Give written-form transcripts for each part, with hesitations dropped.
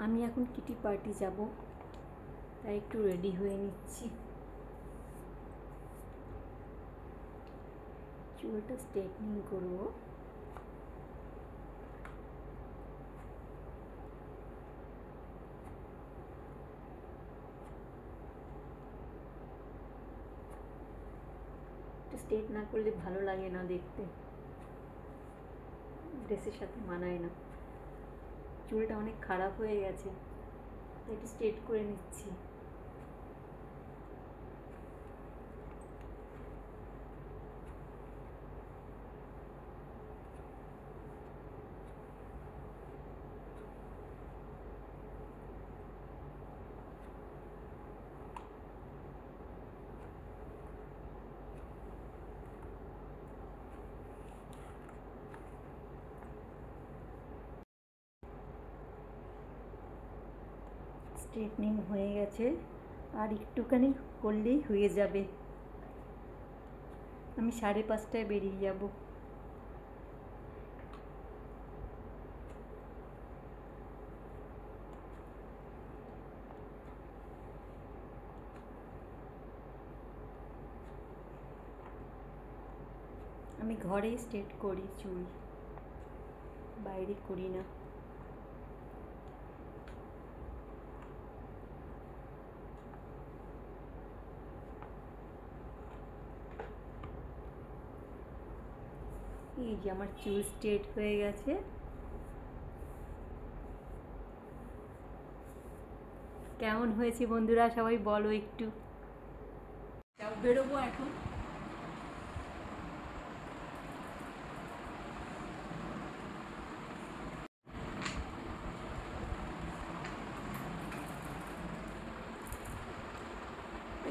আমি এখন Kitty party যাব, তাই একটু রেডি হয়ে নিচ্ছি। চুলটা স্ট্রেটনিং করবো। স্ট্রেট না করলে ভালো লাগে না দেখতে, ড্রেসের সাথে মানায় না। চুলটা অনেক খারাপ হয়ে গেছে, তাই একটু স্ট্রেট করে নিচ্ছি। স্ট্রেটনিং হয়ে গেছে, আর একটুখানি করলেই হয়ে যাবে। আমি 5:30টায় বেরিয়ে যাব। আমি ঘরেই স্ট্রেট করি চুল, বাইরে করি না। এই যে আমার চুল স্ট্রেট হয়ে গেছে। কেমন হয়েছে বন্ধুরা, সবাই বলো একটু। বেরোবো এখন।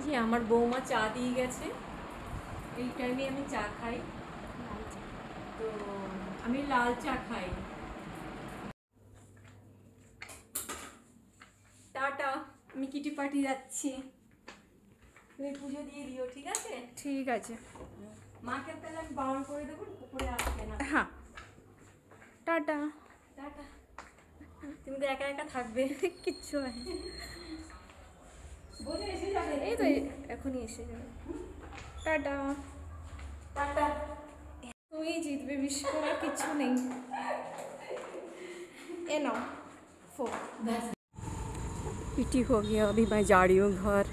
যে আমার বৌমা চা দিয়ে গেছে, এই টাইমে আমি চা খাই, তো আমি লাল চা খাই। টাটা, আমি কিটি পার্টি যাচ্ছি। তুমি পুজো দিয়ে দিও, ঠিক আছে? ঠিক আছে। মাকে তাহলে আমি বারণ করে দেবো উপরে আসবে না। হ্যাঁ, টাটা। টাটা। তুমি তো একা একা থাকবে। কিচ্ছু হয় না। বলে এসে যাবে। এই তো এখনই এসে যাবে। টাটা। টাটা। তুমি জিতবে, বিশ করার কিছু নেই। ए नो फोन। पीटी हो गया, अभी मैं जा रही हूँ घर।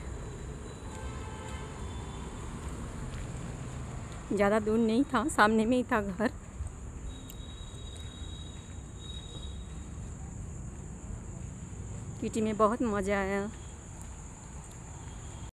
ज़्यादा दूर नहीं था, सामने में ही था घर। पीटी में बहुत मज़ा आया।